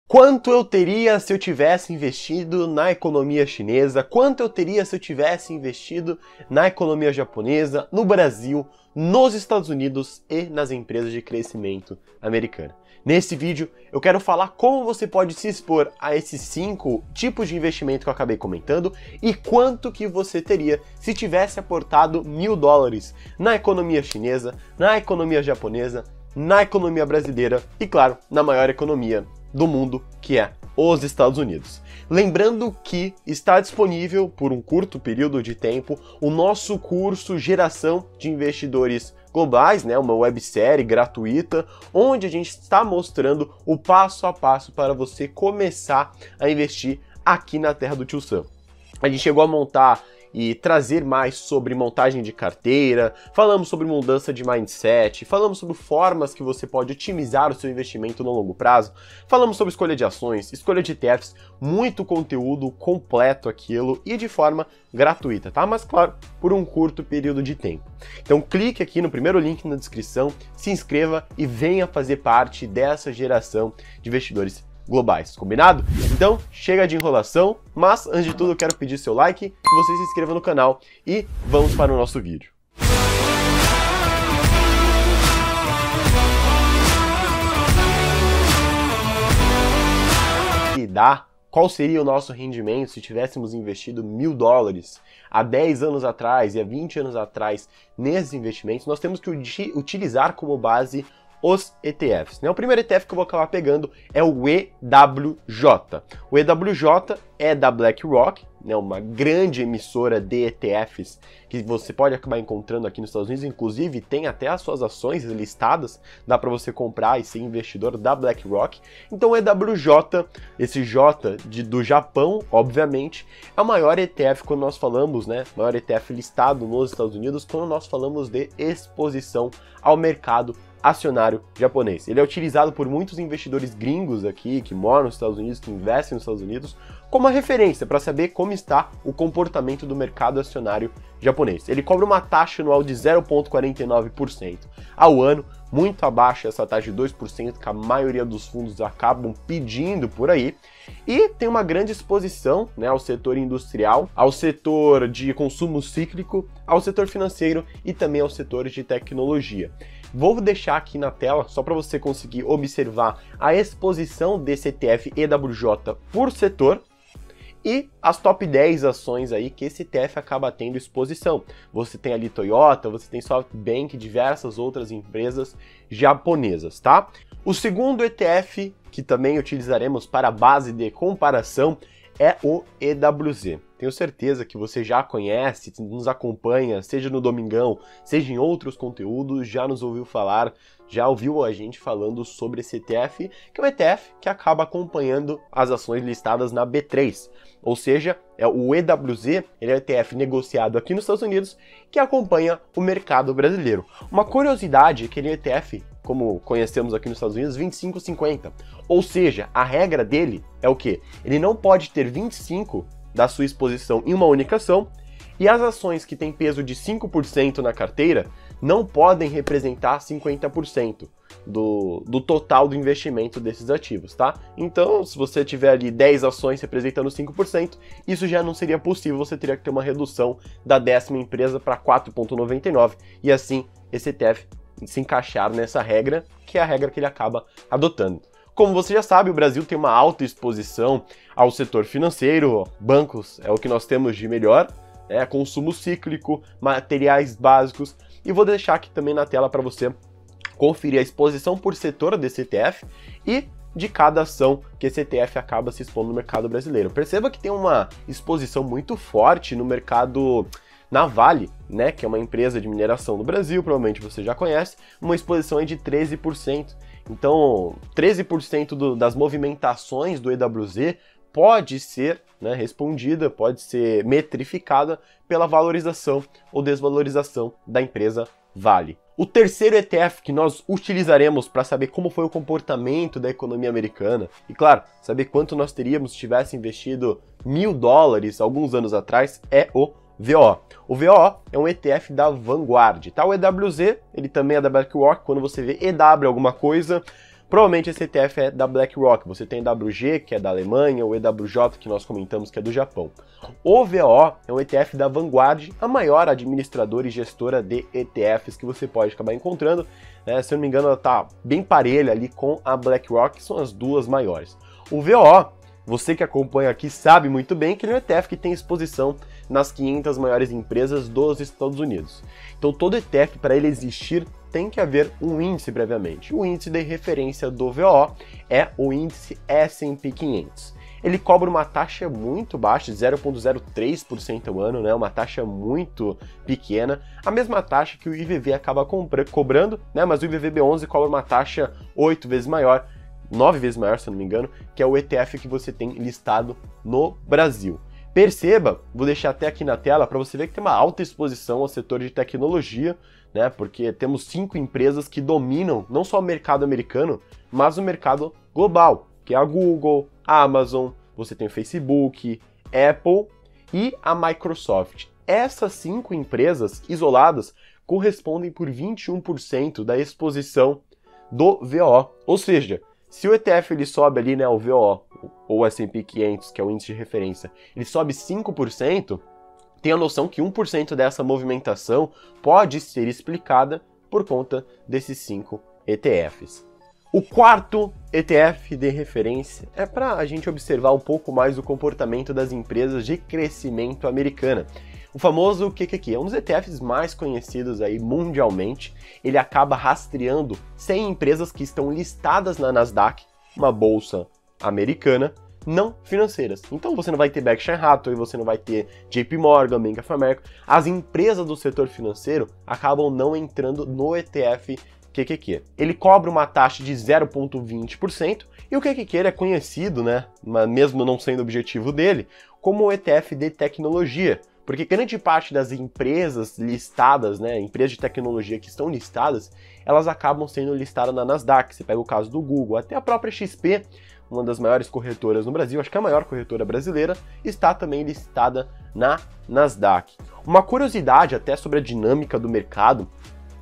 Quanto eu teria se eu tivesse investido na economia chinesa? Quanto eu teria se eu tivesse investido na economia japonesa, no Brasil, nos Estados Unidos e nas empresas de crescimento americanas? Nesse vídeo eu quero falar como você pode se expor a esses 5 tipos de investimento que eu acabei comentando e quanto que você teria se tivesse aportado $1000 na economia chinesa, na economia japonesa, na economia brasileira e, claro, na maior economia do mundo, que é os Estados Unidos. Lembrando que está disponível por um curto período de tempo o nosso curso Geração de Investidores Globais, uma websérie gratuita, onde a gente está mostrando o passo a passo para você começar a investir aqui na terra do Tio Sam. A gente chegou a montar e trazer mais sobre montagem de carteira, falamos sobre mudança de mindset, falamos sobre formas que você pode otimizar o seu investimento no longo prazo, falamos sobre escolha de ações, escolha de ETFs, muito conteúdo completo aquilo e de forma gratuita, tá? Mas claro, por um curto período de tempo. Então clique aqui no primeiro link na descrição, se inscreva e venha fazer parte dessa geração de investidores globais, combinado? Então, chega de enrolação, mas antes de tudo eu quero pedir seu like, que você se inscreva no canal e vamos para o nosso vídeo. Qual seria o nosso rendimento se tivéssemos investido $1000 há 10 anos atrás e há 20 anos atrás nesses investimentos? Nós temos que utilizar como base os ETFs. O primeiro ETF que eu vou acabar pegando é o EWJ. O EWJ é da BlackRock, uma grande emissora de ETFs que você pode acabar encontrando aqui nos Estados Unidos, inclusive tem até as suas ações listadas, dá para você comprar e ser investidor da BlackRock. Então o EWJ, esse J do Japão, obviamente, é o maior ETF quando nós falamos, maior ETF listado nos Estados Unidos, quando nós falamos de exposição ao mercado acionário japonês. Ele é utilizado por muitos investidores gringos aqui, que moram nos Estados Unidos, que investem nos Estados Unidos, como uma referência para saber como está o comportamento do mercado acionário japonês. Ele cobra uma taxa anual de 0,49% ao ano, muito abaixo dessa taxa de 2% que a maioria dos fundos acabam pedindo por aí, e tem uma grande exposição ao setor industrial, ao setor de consumo cíclico, ao setor financeiro e também ao setor de tecnologia. Vou deixar aqui na tela só para você conseguir observar a exposição desse ETF EWJ por setor e as top 10 ações aí que esse ETF acaba tendo exposição. Você tem ali Toyota, você tem SoftBank, diversas outras empresas japonesas, tá? O segundo ETF que também utilizaremos para a base de comparação é o EWZ. Tenho certeza que você já conhece, nos acompanha, seja no Domingão, seja em outros conteúdos, já nos ouviu falar, já ouviu a gente falando sobre esse ETF, que é um ETF que acaba acompanhando as ações listadas na B3. Ou seja, o EWZ, ele é um ETF negociado aqui nos Estados Unidos que acompanha o mercado brasileiro. Uma curiosidade é que ele é um ETF, como conhecemos aqui nos Estados Unidos, 25/50. Ou seja, a regra dele é o quê? Ele não pode ter 25 da sua exposição em uma única ação, e as ações que têm peso de 5% na carteira não podem representar 50% do total do investimento desses ativos, tá? Então, se você tiver ali 10 ações representando 5%, isso já não seria possível, você teria que ter uma redução da 10ª empresa para 4,99, e assim esse ETF se encaixar nessa regra, que é a regra que ele acaba adotando. Como você já sabe, o Brasil tem uma alta exposição ao setor financeiro, bancos é o que nós temos de melhor, consumo cíclico, materiais básicos, e vou deixar aqui também na tela para você conferir a exposição por setor desse ETF e de cada ação que esse ETF acaba se expondo no mercado brasileiro. Perceba que tem uma exposição muito forte no mercado na Vale, que é uma empresa de mineração do Brasil, provavelmente você já conhece, uma exposição de 13%. Então, 13% das movimentações do EWZ pode ser respondida, pode ser metrificada pela valorização ou desvalorização da empresa Vale. O terceiro ETF que nós utilizaremos para saber como foi o comportamento da economia americana e, claro, saber quanto nós teríamos se tivesse investido $1000 alguns anos atrás é o VOO. O VOO é um ETF da Vanguard, tá? O EWZ, ele também é da BlackRock. Quando você vê EW alguma coisa, Provavelmente esse ETF é da BlackRock, você tem a WG, que é da Alemanha, o EWJ, que nós comentamos, que é do Japão. O VO é um ETF da Vanguard, a maior administradora e gestora de ETFs que você pode acabar encontrando. Se eu não me engano, ela está bem parelha ali com a BlackRock, que são as duas maiores. O VO, você que acompanha aqui sabe muito bem que ele é um ETF que tem exposição nas 500 maiores empresas dos Estados Unidos. Então todo ETF, para ele existir, tem que haver um índice previamente. O índice de referência do VO é o índice S&P 500. Ele cobra uma taxa muito baixa, de 0,03% ao ano, né? Uma taxa muito pequena, a mesma taxa que o IVV acaba cobrando, né? Mas o IVVB11 cobra uma taxa 8 vezes maior, 9 vezes maior, se eu não me engano, que é o ETF que você tem listado no Brasil. Perceba, vou deixar até aqui na tela para você ver que tem uma alta exposição ao setor de tecnologia, né? Porque temos 5 empresas que dominam não só o mercado americano, mas o mercado global, que é a Google, a Amazon, você tem o Facebook, Apple e a Microsoft. Essas 5 empresas isoladas correspondem por 21% da exposição do VO, ou seja, se o ETF ele sobe ali, né, o VO, ou S&P 500, que é o índice de referência, ele sobe 5%, tenha noção que 1% dessa movimentação pode ser explicada por conta desses 5 ETFs. O quarto ETF de referência é para a gente observar um pouco mais o comportamento das empresas de crescimento americana. O famoso QQQ é um dos ETFs mais conhecidos aí mundialmente. Ele acaba rastreando 100 empresas que estão listadas na Nasdaq, uma bolsa americana, não financeiras. Então você não vai ter Berkshire Hathaway, você não vai ter JP Morgan, Bank of America. As empresas do setor financeiro acabam não entrando no ETF QQQ. Ele cobra uma taxa de 0,20% e o QQQ é conhecido, né, mesmo não sendo o objetivo dele, como o ETF de tecnologia. Porque grande parte das empresas listadas, né, empresas de tecnologia que estão listadas, elas acabam sendo listadas na Nasdaq. Você pega o caso do Google, até a própria XP, uma das maiores corretoras no Brasil, acho que a maior corretora brasileira, está também listada na Nasdaq. Uma curiosidade até sobre a dinâmica do mercado,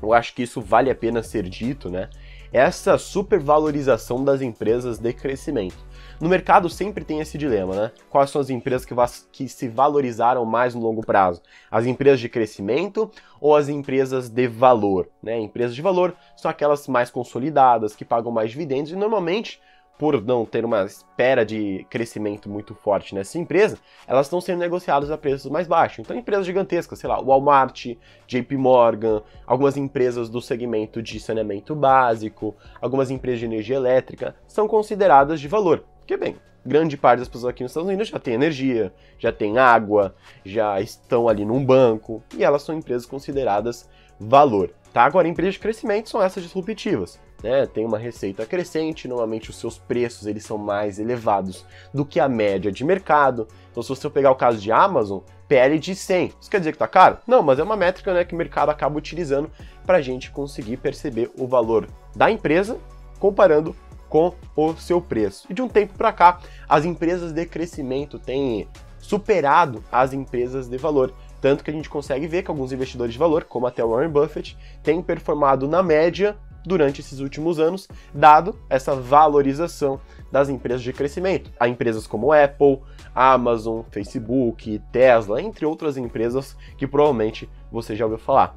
eu acho que isso vale a pena ser dito, né? Essa supervalorização das empresas de crescimento. No mercado sempre tem esse dilema, né? Quais são as empresas que se valorizaram mais no longo prazo? As empresas de crescimento ou as empresas de valor, né? Empresas de valor são aquelas mais consolidadas, que pagam mais dividendos e normalmente, por não ter uma espera de crescimento muito forte nessa empresa, elas estão sendo negociadas a preços mais baixos. Então empresas gigantescas, sei lá, Walmart, JP Morgan, algumas empresas do segmento de saneamento básico, algumas empresas de energia elétrica, são consideradas de valor. Porque, bem, grande parte das pessoas aqui nos Estados Unidos já tem energia, já tem água, já estão ali num banco, e elas são empresas consideradas valor. Tá? Agora, empresas de crescimento são essas disruptivas. Né? Tem uma receita crescente, normalmente os seus preços eles são mais elevados do que a média de mercado. Então, se você pegar o caso de Amazon, PL de 100. Isso quer dizer que tá caro? Não, mas é uma métrica, né, que o mercado acaba utilizando para a gente conseguir perceber o valor da empresa comparando com o seu preço. E de um tempo para cá, as empresas de crescimento têm superado as empresas de valor. Tanto que a gente consegue ver que alguns investidores de valor, como até o Warren Buffett, têm performado na média durante esses últimos anos, dado essa valorização das empresas de crescimento. Há empresas como Apple, Amazon, Facebook, Tesla, entre outras empresas que provavelmente você já ouviu falar.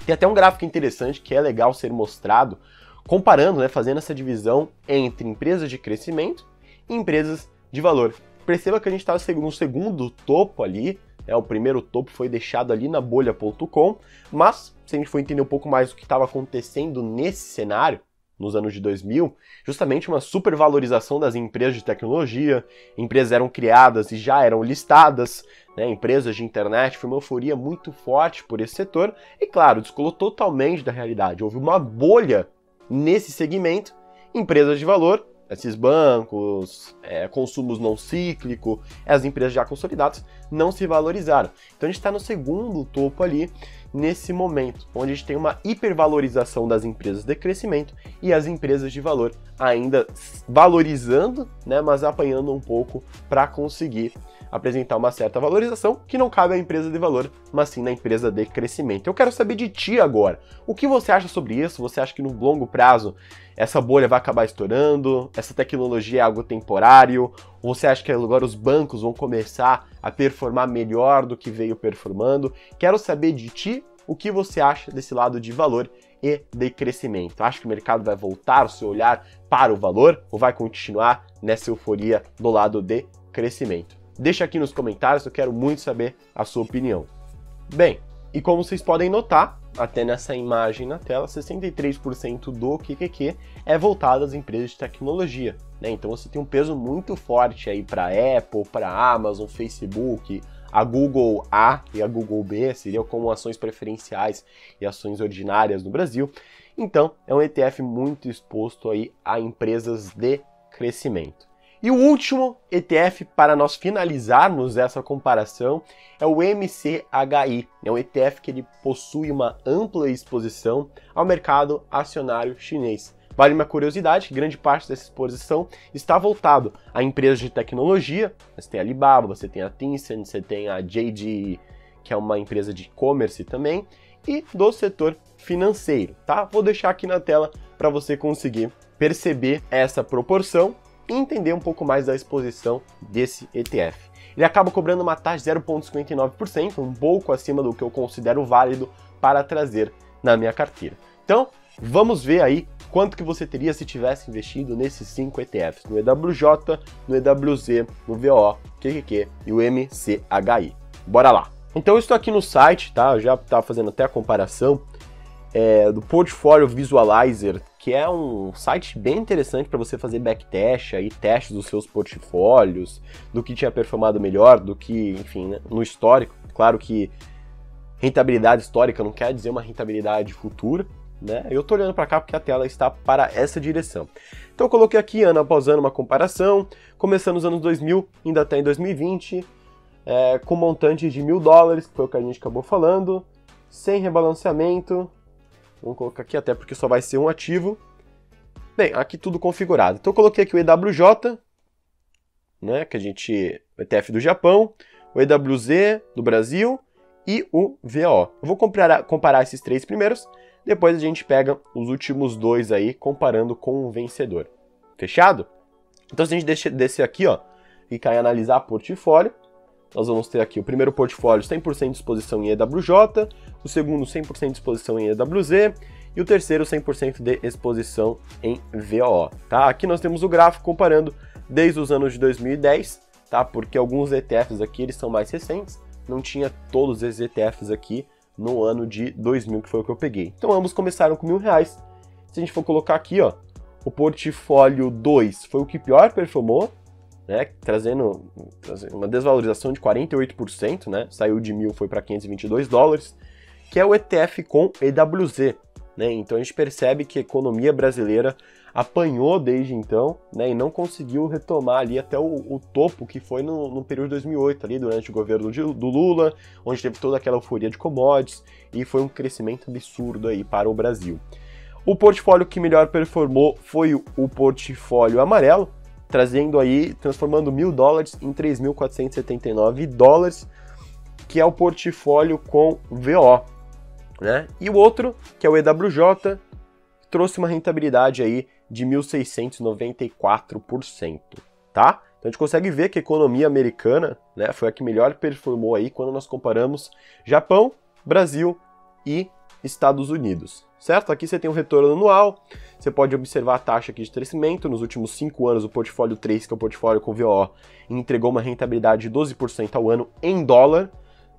Tem até um gráfico interessante que é legal ser mostrado, comparando, né, fazendo essa divisão entre empresas de crescimento e empresas de valor. Perceba que a gente está no segundo topo ali, o primeiro topo foi deixado ali na bolha.com, mas se a gente for entender um pouco mais o que estava acontecendo nesse cenário, nos anos de 2000, justamente uma supervalorização das empresas de tecnologia, empresas eram criadas e já eram listadas, né, empresas de internet, foi uma euforia muito forte por esse setor, e claro, descolou totalmente da realidade, houve uma bolha nesse segmento, empresas de valor, esses bancos, consumos não cíclico, as empresas já consolidadas não se valorizaram. Então a gente está no segundo topo ali nesse momento, onde a gente tem uma hipervalorização das empresas de crescimento e as empresas de valor ainda valorizando, né, mas apanhando um pouco para conseguir apresentar uma certa valorização que não cabe à empresa de valor, mas sim na empresa de crescimento. Eu quero saber de ti agora. O que você acha sobre isso? Você acha que no longo prazo essa bolha vai acabar estourando? Essa tecnologia é algo temporário? Ou você acha que agora os bancos vão começar a performar melhor do que veio performando? Quero saber de ti o que você acha desse lado de valor e de crescimento. Acha que o mercado vai voltar o seu olhar para o valor ou vai continuar nessa euforia do lado de crescimento? Deixa aqui nos comentários, eu quero muito saber a sua opinião. Bem, e como vocês podem notar, até nessa imagem na tela, 63% do QQQ é voltado às empresas de tecnologia, né? Então você tem um peso muito forte aí para Apple, para Amazon, Facebook, a Google A e a Google B, seriam como ações preferenciais e ações ordinárias no Brasil. Então, é um ETF muito exposto aí a empresas de crescimento. E o último ETF para nós finalizarmos essa comparação é o MCHI. É um ETF que ele possui uma ampla exposição ao mercado acionário chinês. Vale uma curiosidade que grande parte dessa exposição está voltado a empresas de tecnologia. Você tem a Alibaba, você tem a Tencent, você tem a JD, que é uma empresa de e-commerce também, e do setor financeiro, tá? Vou deixar aqui na tela para você conseguir perceber essa proporção e entender um pouco mais da exposição desse ETF. Ele acaba cobrando uma taxa de 0,59%, um pouco acima do que eu considero válido para trazer na minha carteira. Então, vamos ver aí quanto que você teria se tivesse investido nesses 5 ETFs, no EWJ, no EWZ, no VO, QQQ e o MCHI. Bora lá! Então eu estou aqui no site, tá? Eu já estava fazendo até a comparação do Portfolio Visualizer, que é um site bem interessante para você fazer backtest, aí, testes dos seus portfólios, do que tinha performado melhor, do que, enfim, né, no histórico. Claro que rentabilidade histórica não quer dizer uma rentabilidade futura, né? Eu estou olhando para cá porque a tela está para essa direção. Então eu coloquei aqui ano após ano uma comparação, começando nos anos 2000, ainda até em 2020, com montante de $1.000, que foi o que a gente acabou falando, sem rebalanceamento. Vamos colocar aqui até porque só vai ser um ativo. Bem, aqui tudo configurado. Então eu coloquei aqui o EWJ, né, que o ETF do Japão, o EWZ do Brasil e o VO. Eu vou comparar esses 3 primeiros, depois a gente pega os últimos 2 aí, comparando com o vencedor. Fechado? Então se a gente descer aqui, ó, e cair analisar portfólio, nós vamos ter aqui o primeiro portfólio 100% de exposição em EWJ, o segundo 100% de exposição em EWZ e o terceiro 100% de exposição em VO. Tá? Aqui nós temos o gráfico comparando desde os anos de 2010, tá? Porque alguns ETFs aqui eles são mais recentes, não tinha todos esses ETFs aqui no ano de 2000, que foi o que eu peguei. Então ambos começaram com R$1.000. Se a gente for colocar aqui, ó, o portfólio 2 foi o que pior performou, né, trazendo uma desvalorização de 48%, né, saiu de 1.000, foi para $522, que é o ETF com EWZ, né, então a gente percebe que a economia brasileira apanhou desde então, né, e não conseguiu retomar ali até o topo que foi no período de 2008, ali durante o governo do Lula, onde teve toda aquela euforia de commodities, e foi um crescimento absurdo aí para o Brasil. O portfólio que melhor performou foi o portfólio amarelo, transformando $1.000 em $3.479, que é o portfólio com VO, né? E o outro, que é o EWJ, trouxe uma rentabilidade aí de 1.694%, tá? Então a gente consegue ver que a economia americana, né, foi a que melhor performou aí quando nós comparamos Japão, Brasil e Estados Unidos, certo? Aqui você tem um retorno anual, você pode observar a taxa aqui de crescimento. Nos últimos 5 anos, o portfólio 3, que é o portfólio com VO, entregou uma rentabilidade de 12% ao ano em dólar,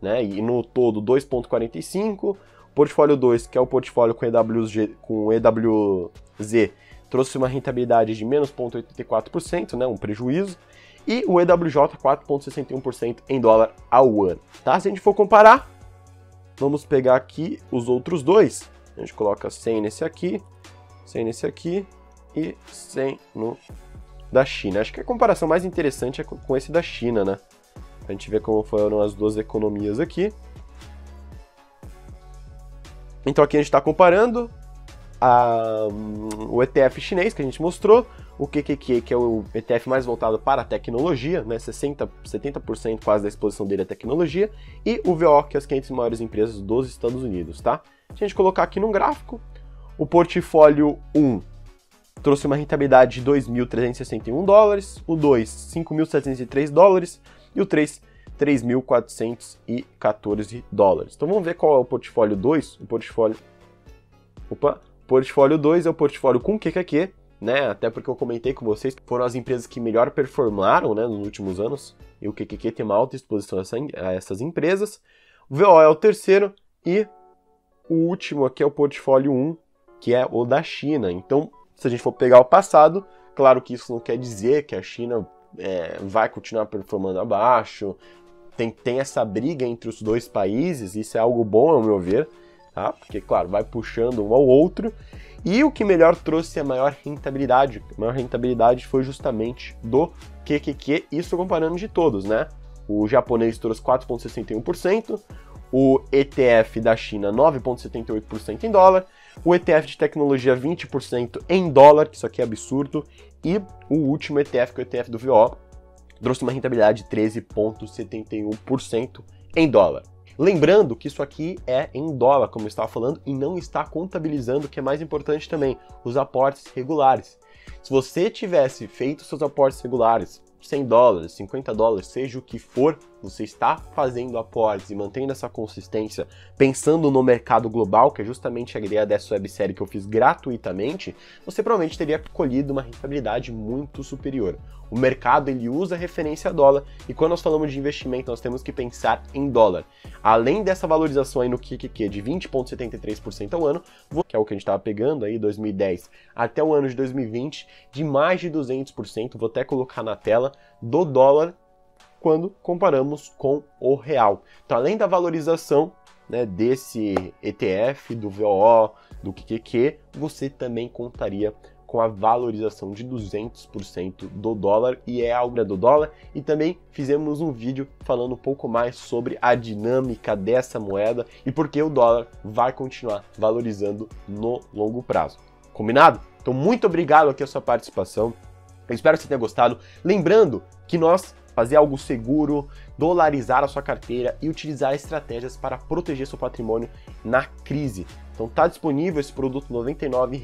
né? E no todo 2,45%. O portfólio 2, que é o portfólio com EWZ, trouxe uma rentabilidade de menos 0,84%, né? Um prejuízo. E o EWJ 4,61% em dólar ao ano, tá? Se a gente for comparar, vamos pegar aqui os outros dois. A gente coloca 100 nesse aqui, 100 nesse aqui e 100 no da China. Acho que a comparação mais interessante é com esse da China, né? A gente vê como foram as duas economias aqui. Então aqui a gente está comparando o ETF chinês que a gente mostrou, o QQQ, que é o ETF mais voltado para a tecnologia, né, 70% quase da exposição dele é tecnologia, e o VO, que é as 500 maiores empresas dos Estados Unidos, tá? Se a gente colocar aqui num gráfico, o portfólio 1 trouxe uma rentabilidade de $2.361, o 2, $5.703, e o 3, $3.414. Então vamos ver qual é o portfólio 2, portfólio 2 é o portfólio com QQQ, né? Até porque eu comentei com vocês que foram as empresas que melhor performaram, né, nos últimos anos, e o QQQ tem uma alta exposição a essas empresas. O VO é o terceiro, e o último aqui é o portfólio 1, que é o da China. Então, se a gente for pegar o passado, claro que isso não quer dizer que a China vai continuar performando abaixo, tem essa briga entre os dois países, isso é algo bom ao meu ver, tá? Porque, claro, vai puxando um ao outro. E o que melhor trouxe a maior rentabilidade? A maior rentabilidade foi justamente do QQQ, isso comparando de todos, né? O japonês trouxe 4,61%, o ETF da China 9,78% em dólar, o ETF de tecnologia 20% em dólar, que isso aqui é absurdo, e o último ETF, que é o ETF do VO, trouxe uma rentabilidade de 13,71% em dólar. Lembrando que isso aqui é em dólar, como eu estava falando, e não está contabilizando, o que é mais importante também, os aportes regulares. Se você tivesse feito seus aportes regulares, $100, $50, seja o que for, você está fazendo aportes e mantendo essa consistência, pensando no mercado global, que é justamente a ideia dessa websérie que eu fiz gratuitamente, você provavelmente teria colhido uma rentabilidade muito superior. O mercado, ele usa referência a dólar, e quando nós falamos de investimento, nós temos que pensar em dólar. Além dessa valorização aí no QQQ de 20,73% ao ano, que é o que a gente estava pegando aí, 2010 até o ano de 2020, de mais de 200%, vou até colocar na tela, do dólar, quando comparamos com o real. Então, além da valorização, né, desse ETF, do VO, do QQQ, você também contaria com a valorização de 200% do dólar, e é algo do dólar, e também fizemos um vídeo falando um pouco mais sobre a dinâmica dessa moeda e por que o dólar vai continuar valorizando no longo prazo. Combinado? Então, muito obrigado aqui a sua participação, eu espero que você tenha gostado. Lembrando que nós fazer algo seguro, dolarizar a sua carteira e utilizar estratégias para proteger seu patrimônio na crise. Então tá disponível esse produto R$ 99,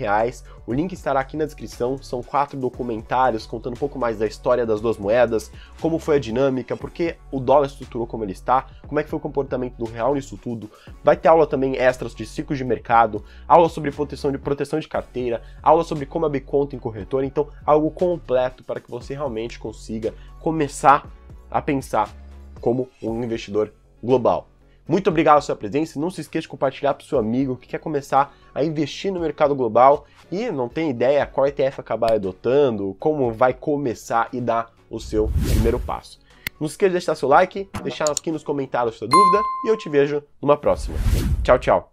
o link estará aqui na descrição, são 4 documentários contando um pouco mais da história das duas moedas, como foi a dinâmica, por que o dólar estruturou como ele está, como é que foi o comportamento do real nisso tudo. Vai ter aula também extras de ciclos de mercado, aula sobre proteção de carteira, aula sobre como abrir conta em corretora, então algo completo para que você realmente consiga começar a pensar como um investidor global. Muito obrigado pela sua presença, não se esqueça de compartilhar para o seu amigo que quer começar a investir no mercado global e não tem ideia qual ETF acabar adotando, como vai começar e dar o seu primeiro passo. Não se esqueça de deixar seu like, deixar aqui nos comentários sua dúvida e eu te vejo numa próxima. Tchau, tchau!